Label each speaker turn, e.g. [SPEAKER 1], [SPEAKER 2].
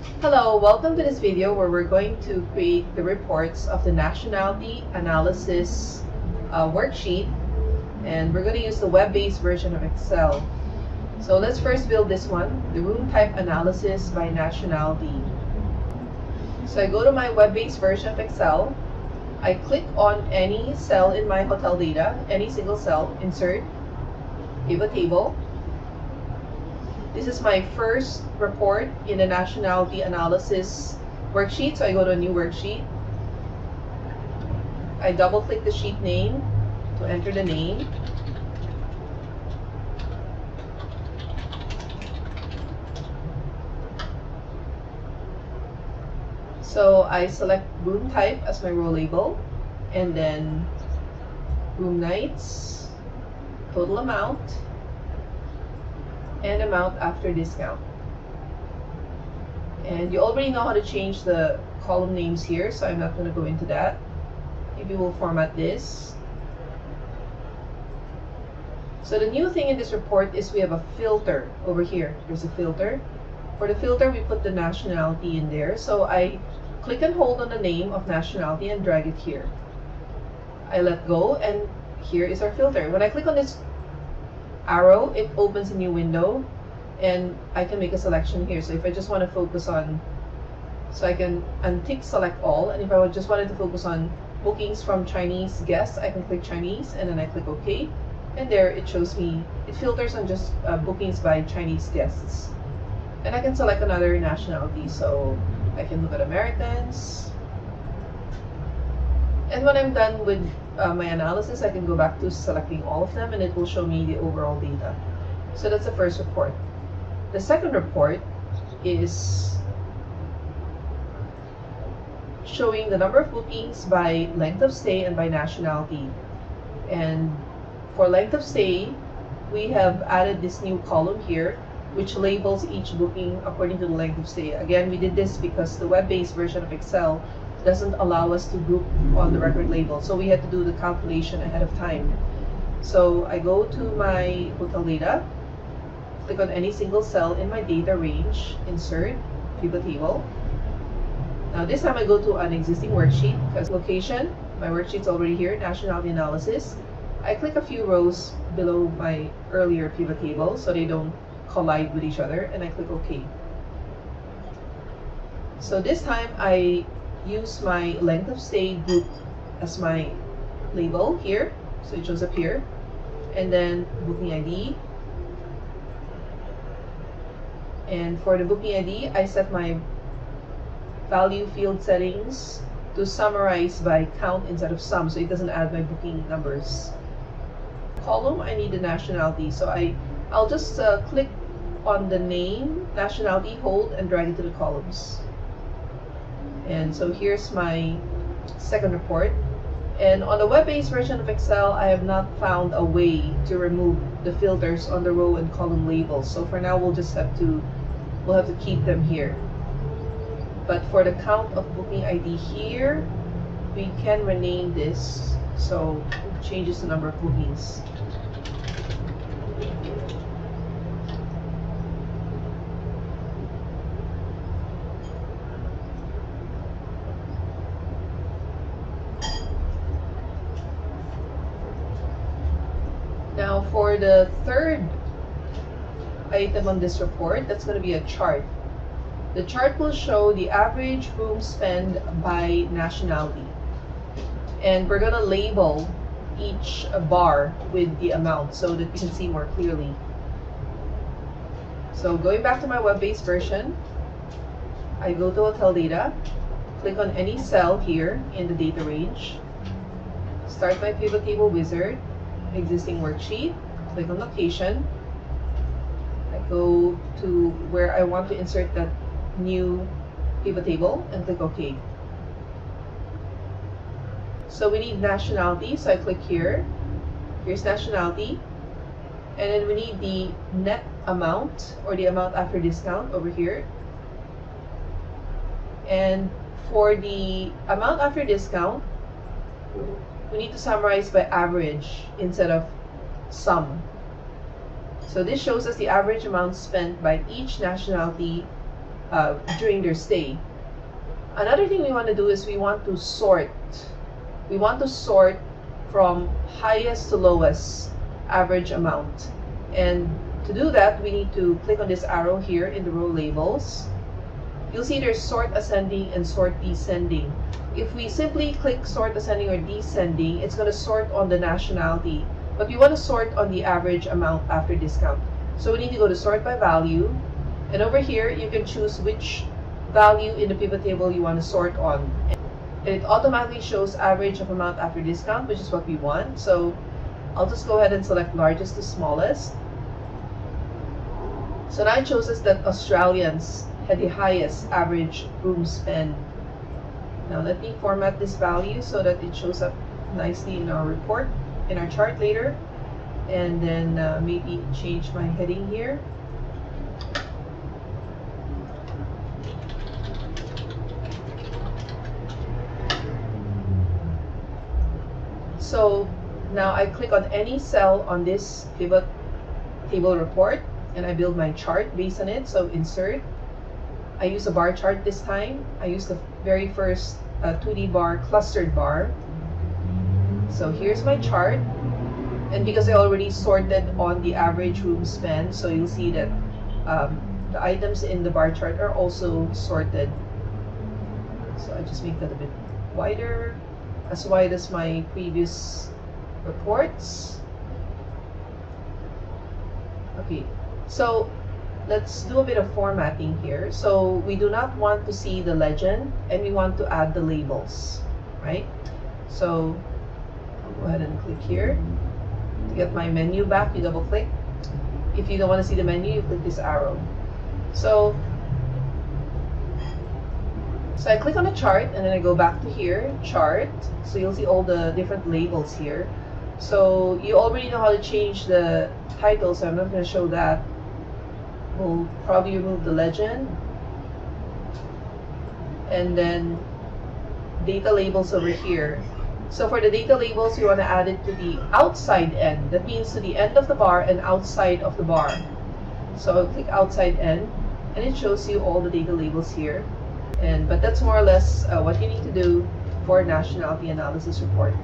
[SPEAKER 1] Hello, welcome to this video where we're going to create the reports of the nationality analysis worksheet, and we're going to use the web-based version of Excel. So let's first build this one, the room type analysis by nationality. So I go to my web-based version of Excel, I click on any cell in my hotel data, any single cell, insert, pivot table. This is my first report in the nationality analysis worksheet, so I go to a new worksheet. I double click the sheet name to enter the name. So I select room type as my row label, and then room nights, total amount, and amount after discount. And you already know how to change the column names here, so I'm not going to go into that. Maybe we'll format this. So the new thing in this report is we have a filter over here. There's a filter. For the filter, we put the nationality in there. So I click and hold on the name of nationality and drag it here. I let go, and here is our filter. When I click on this arrow, it opens a new window, and I can make a selection here. So if I just want to focus on, so I can untick select all, and if I just wanted to focus on bookings from Chinese guests, I can click Chinese, and then I click OK, and there it shows me, it filters on just bookings by Chinese guests. And I can select another nationality, so I can look at Americans. And when I'm done with my analysis, I can go back to selecting all of them, and it will show me the overall data. So that's the first report. The second report is showing the number of bookings by length of stay and by nationality. And for length of stay, we have added this new column here, which labels each booking according to the length of stay. Again, we did this because the web-based version of Excel doesn't allow us to group on the record label, so we had to do the calculation ahead of time. So I go to my hotel data, click on any single cell in my data range, insert, pivot table. Now this time I go to an existing worksheet, because location, my worksheet's already here, nationality analysis. I click a few rows below my earlier pivot table so they don't collide with each other, and I click OK. So this time I use my length of stay group as my label here, so it shows up here, and then booking ID. And for the booking ID, I set my value field settings to summarize by count instead of sum, so it doesn't add my booking numbers. Column, I need the nationality, so I'll just click on the name, nationality, hold, and drag it to the columns. And so here's my second report. And on the web-based version of Excel, I have not found a way to remove the filters on the row and column labels. So for now, we'll have to keep them here. But for the count of booking ID here, we can rename this so it changes the number of bookings. Now for the third item on this report, that's going to be a chart. The chart will show the average room spend by nationality. And we're going to label each bar with the amount so that you can see more clearly. So going back to my web-based version, I go to hotel data, click on any cell here in the data range, start my pivot table wizard, existing worksheet, click on location. I go to where I want to insert that new pivot table and click OK. So we need nationality, so I click here. Here's nationality. And then we need the net amount, or the amount after discount, over here. And for the amount after discount, we need to summarize by average instead of sum. So this shows us the average amount spent by each nationality during their stay. Another thing we want to do is we want to sort. We want to sort from highest to lowest average amount. And to do that, we need to click on this arrow here in the row labels. You'll see there's sort ascending and sort descending. If we simply click sort ascending or descending, it's going to sort on the nationality. But we want to sort on the average amount after discount. So we need to go to sort by value. And over here, you can choose which value in the pivot table you want to sort on. And it automatically shows average of amount after discount, which is what we want. So I'll just go ahead and select largest to smallest. So now it shows us that Australians had the highest average room spend. Now let me format this value so that it shows up nicely in our report, in our chart later. And then maybe change my heading here. So now I click on any cell on this pivot table report and I build my chart based on it. So insert. I use a bar chart this time. I use the very first 2D bar, clustered bar. So here's my chart. And because I already sorted on the average room spend, so you'll see that the items in the bar chart are also sorted. So I just make that a bit wider, as wide as my previous reports. Okay, so let's do a bit of formatting here. So we do not want to see the legend and we want to add the labels, right? So I'll go ahead and click here. To get my menu back, you double click. If you don't want to see the menu, you click this arrow. So I click on the chart and then I go back to here, chart. So you'll see all the different labels here. So you already know how to change the title, so I'm not going to show that. We'll probably remove the legend. And then data labels over here. So for the data labels, you want to add it to the outside end. That means to the end of the bar and outside of the bar. So I'll click outside end and it shows you all the data labels here. But that's more or less what you need to do for nationality analysis report.